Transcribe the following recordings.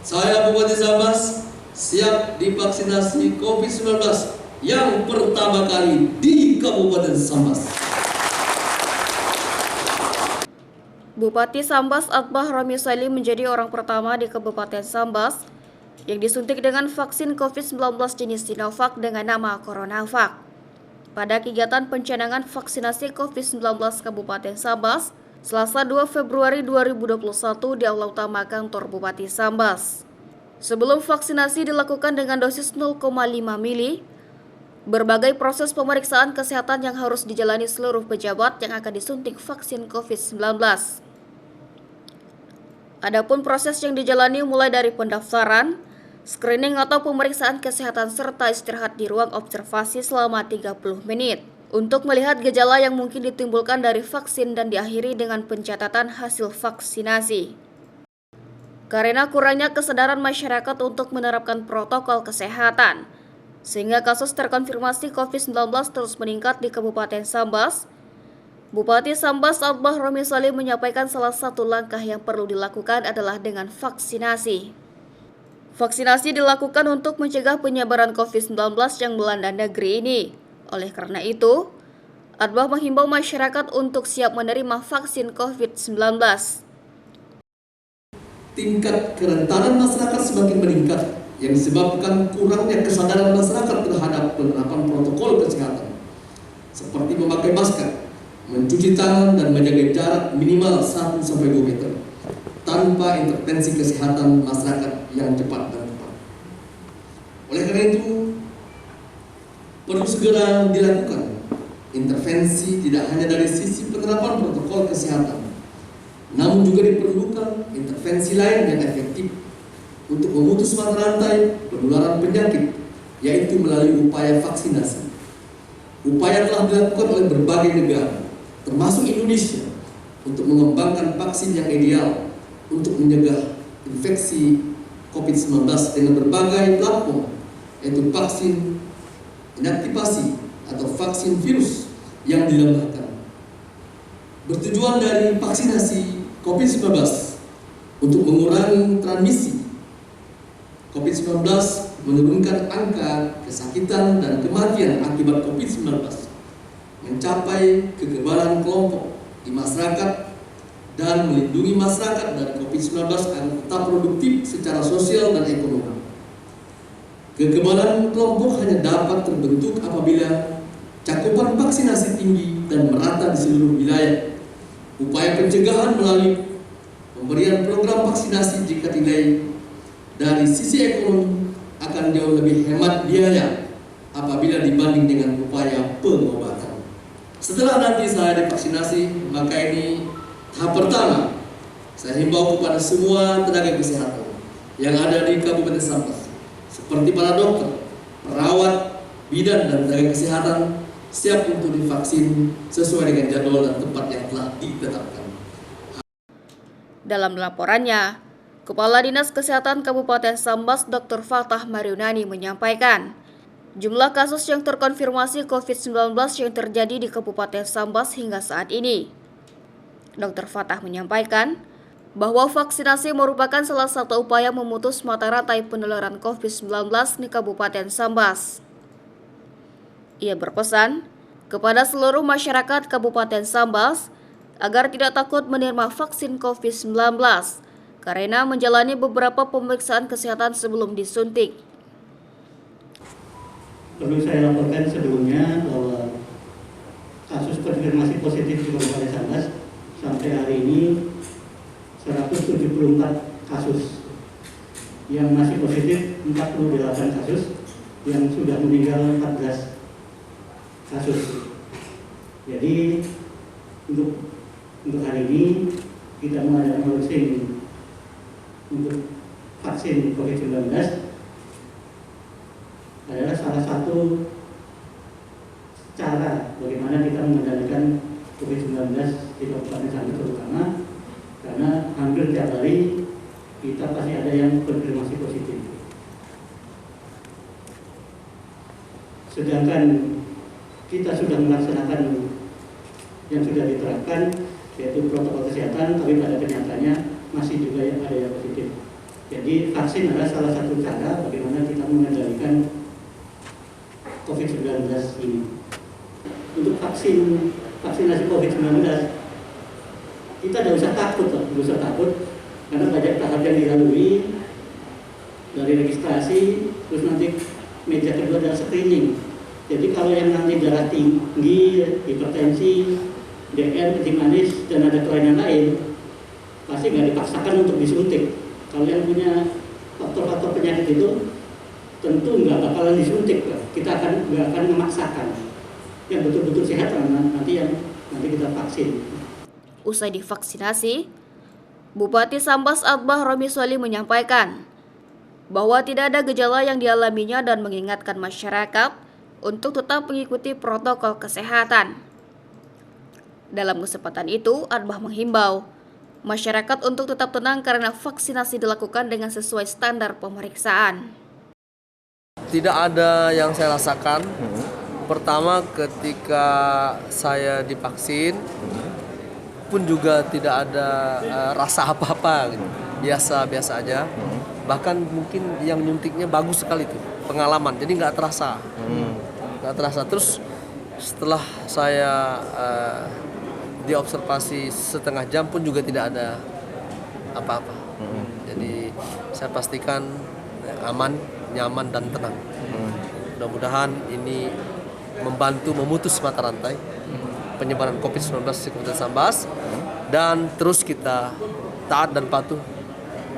Saya Bupati Sambas siap divaksinasi COVID-19 yang pertama kali di Kabupaten Sambas. Bupati Sambas Atbah Romi Salim menjadi orang pertama di Kabupaten Sambas yang disuntik dengan vaksin COVID-19 jenis Sinovac dengan nama CoronaVac. Pada kegiatan pencanangan vaksinasi COVID-19 Kabupaten Sambas, Selasa 2 Februari 2021 di Aula Utama Kantor Bupati Sambas. Sebelum vaksinasi dilakukan dengan dosis 0,5 mili, berbagai proses pemeriksaan kesehatan yang harus dijalani seluruh pejabat yang akan disuntik vaksin COVID-19. Adapun proses yang dijalani mulai dari pendaftaran, screening atau pemeriksaan kesehatan serta istirahat di ruang observasi selama 30 menit untuk melihat gejala yang mungkin ditimbulkan dari vaksin dan diakhiri dengan pencatatan hasil vaksinasi. Karena kurangnya kesadaran masyarakat untuk menerapkan protokol kesehatan, sehingga kasus terkonfirmasi COVID-19 terus meningkat di Kabupaten Sambas, Bupati Sambas Atbah Romi Salim menyampaikan salah satu langkah yang perlu dilakukan adalah dengan vaksinasi. Vaksinasi dilakukan untuk mencegah penyebaran COVID-19 yang melanda negeri ini. Oleh karena itu, Atbah menghimbau masyarakat untuk siap menerima vaksin COVID-19. Tingkat kerentanan masyarakat semakin meningkat yang disebabkan kurangnya kesadaran masyarakat terhadap penerapan protokol kesehatan seperti memakai masker, mencuci tangan dan menjaga jarak minimal 1-2 meter tanpa intervensi kesehatan masyarakat yang cepat dan tepat. Oleh karena itu, perlu segera dilakukan intervensi tidak hanya dari sisi penerapan protokol kesehatan, namun juga diperlukan intervensi lain yang efektif untuk memutus mata rantai penularan penyakit, yaitu melalui upaya vaksinasi. Upaya telah dilakukan oleh berbagai negara, termasuk Indonesia, untuk mengembangkan vaksin yang ideal untuk mencegah infeksi COVID-19 dengan berbagai platform, yaitu vaksin inaktivasi atau vaksin virus yang dilembabkan. Bertujuan dari vaksinasi COVID-19 untuk mengurangi transmisi COVID-19, menurunkan angka kesakitan dan kematian akibat COVID-19, mencapai kekebalan kelompok di masyarakat, dan melindungi masyarakat dari COVID-19 agar tetap produktif secara sosial dan ekonomi. Kekebalan kelompok hanya dapat terbentuk apabila cakupan vaksinasi tinggi dan merata di seluruh wilayah. Upaya pencegahan melalui pemberian program vaksinasi jika dinilai dari sisi ekonomi akan jauh lebih hemat biaya apabila dibanding dengan upaya pengobatan. Setelah nanti saya divaksinasi, maka ini tahap pertama. Saya himbau kepada semua tenaga kesehatan yang ada di Kabupaten Sambas, seperti para dokter, perawat, bidan, dan tenaga kesehatan, siap untuk divaksin sesuai dengan jadwal dan tempat yang telah ditetapkan. Dalam laporannya, Kepala Dinas Kesehatan Kabupaten Sambas Dr. Fatah Mariunani menyampaikan, jumlah kasus yang terkonfirmasi COVID-19 yang terjadi di Kabupaten Sambas hingga saat ini. Dr. Fatah menyampaikan bahwa vaksinasi merupakan salah satu upaya memutus mata rantai penularan COVID-19 di Kabupaten Sambas. Ia berpesan kepada seluruh masyarakat Kabupaten Sambas agar tidak takut menerima vaksin COVID-19 karena menjalani beberapa pemeriksaan kesehatan sebelum disuntik. Perlu saya laporkan sebelumnya bahwa kasus konfirmasi positif di Kabupaten Sambas sampai hari ini 174 kasus, yang masih positif 48 kasus, yang sudah meninggal 14 kasus. Jadi untuk hari ini kita mengadakan launching untuk vaksin COVID-19 adalah salah satu cara bagaimana kita mengendalikan COVID-19 di Kabupaten Sambas terutama, karena hampir tiap hari kita pasti ada yang konfirmasi positif. Sedangkan kita sudah melaksanakan yang sudah diterapkan, yaitu protokol kesehatan, tapi pada kenyataannya masih juga ada yang positif. Jadi vaksin adalah salah satu cara bagaimana kita mengendalikan COVID-19 ini. Untuk vaksinasi COVID-19, kita tidak usah takut loh, tidak usah takut, karena banyak tahap yang dilalui, dari registrasi, terus nanti meja kedua adalah screening. Jadi kalau yang nanti darah tinggi, hipertensi, DM, kencing manis, dan ada kelainan lain, pasti nggak dipaksakan untuk disuntik. Kalau yang punya faktor-faktor penyakit itu, tentu nggak bakalan disuntik. Kita nggak akan memaksakan. Yang betul-betul sehat nanti kita vaksin. Usai divaksinasi, Bupati Sambas Atbah Romi Soli menyampaikan bahwa tidak ada gejala yang dialaminya dan mengingatkan masyarakat untuk tetap mengikuti protokol kesehatan. Dalam kesempatan itu, Atbah menghimbau masyarakat untuk tetap tenang karena vaksinasi dilakukan dengan sesuai standar pemeriksaan. Tidak ada yang saya rasakan. Pertama, ketika saya divaksin pun juga tidak ada rasa apa-apa, gitu. Biasa-biasa aja. Bahkan mungkin yang nyuntiknya bagus sekali tuh pengalaman, jadi nggak terasa. Terus setelah saya diobservasi setengah jam pun juga tidak ada apa-apa. Jadi saya pastikan aman, nyaman dan tenang. Mudah-mudahan ini membantu memutus mata rantai penyebaran COVID-19 di Kabupaten Sambas, dan terus kita taat dan patuh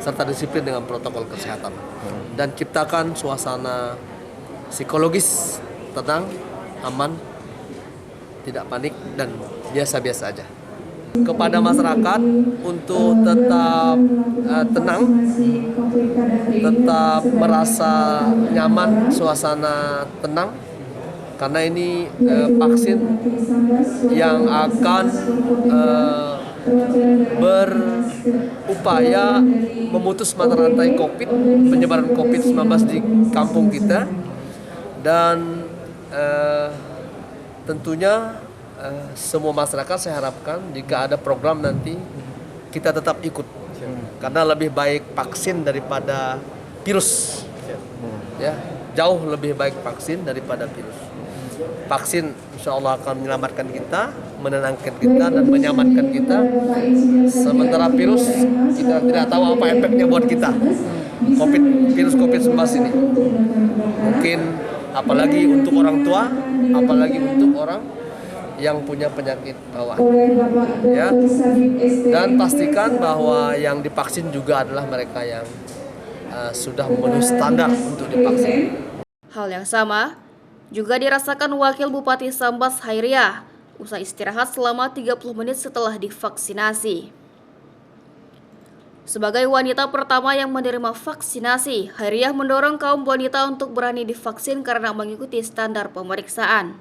serta disiplin dengan protokol kesehatan dan ciptakan suasana psikologis tenang, aman, tidak panik dan biasa-biasa aja. Kepada masyarakat untuk tetap tenang, tetap merasa nyaman, suasana tenang, karena ini vaksin yang akan berupaya memutus mata rantai COVID, penyebaran COVID-19 di kampung kita, dan tentunya semua masyarakat saya harapkan jika ada program nanti kita tetap ikut, karena lebih baik vaksin daripada virus, ya, jauh lebih baik vaksin daripada virus. Vaksin insya Allah akan menyelamatkan kita, menenangkan kita dan menyamankan kita. Sementara virus kita tidak tahu apa efeknya buat kita. Virus COVID-19 ini mungkin apalagi untuk orang tua, apalagi untuk orang yang punya penyakit bawaan, ya. Dan pastikan bahwa yang divaksin juga adalah mereka yang sudah memenuhi standar untuk divaksin. Hal yang sama juga dirasakan Wakil Bupati Sambas Hairiah usai istirahat selama 30 menit setelah divaksinasi. Sebagai wanita pertama yang menerima vaksinasi, Hairiah mendorong kaum wanita untuk berani divaksin karena mengikuti standar pemeriksaan.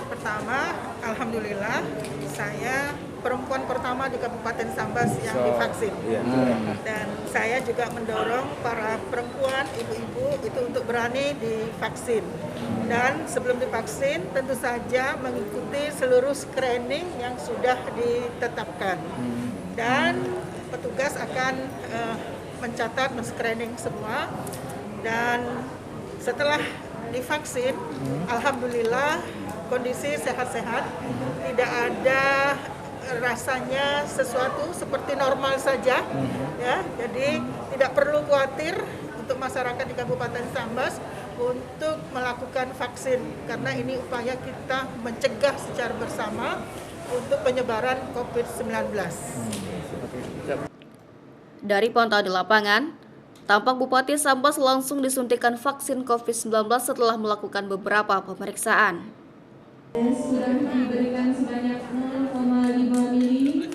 Pertama, alhamdulillah saya perempuan pertama di Kabupaten Sambas yang divaksin. Dan saya juga mendorong para perempuan, ibu-ibu itu untuk berani divaksin. Dan sebelum divaksin tentu saja mengikuti seluruh screening yang sudah ditetapkan. Dan petugas akan mencatat, men-screening semua. Dan setelah divaksin, alhamdulillah kondisi sehat-sehat, tidak ada rasanya sesuatu seperti normal saja, ya. Jadi tidak perlu khawatir untuk masyarakat di Kabupaten Sambas untuk melakukan vaksin, karena ini upaya kita mencegah secara bersama untuk penyebaran COVID-19. Dari pantauan di lapangan, tampak Bupati Sambas langsung disuntikan vaksin COVID-19 setelah melakukan beberapa pemeriksaan. Sudah diberikan sebanyak 0,5 mili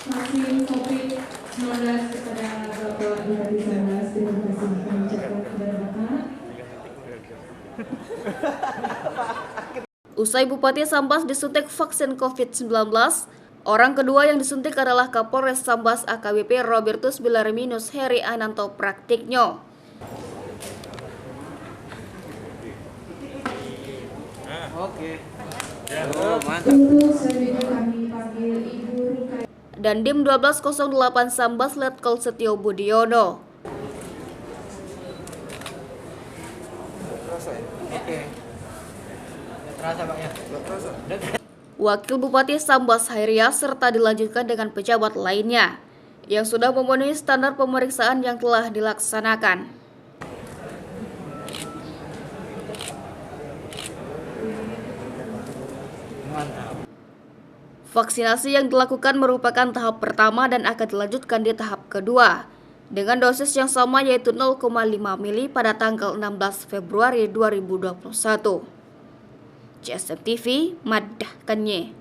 vaksin COVID-19 kepada Bapak Bupati Sambas. Terima kasih kami ucapkan kepada Bapak. Usai Bupati Sambas disuntik vaksin COVID-19, orang kedua yang disuntik adalah Kapolres Sambas AKBP Robertus Bilarminus Heri Ananto Praktiknyo. dan Dim 1208 Sambas Letkol Setio Budiono. Wakil Bupati Sambas Hairiyah serta dilanjutkan dengan pejabat lainnya yang sudah memenuhi standar pemeriksaan yang telah dilaksanakan. Vaksinasi yang dilakukan merupakan tahap pertama dan akan dilanjutkan di tahap kedua dengan dosis yang sama yaitu 0,5 mili pada tanggal 16 Februari 2021. CSM TV, Madah Kanye.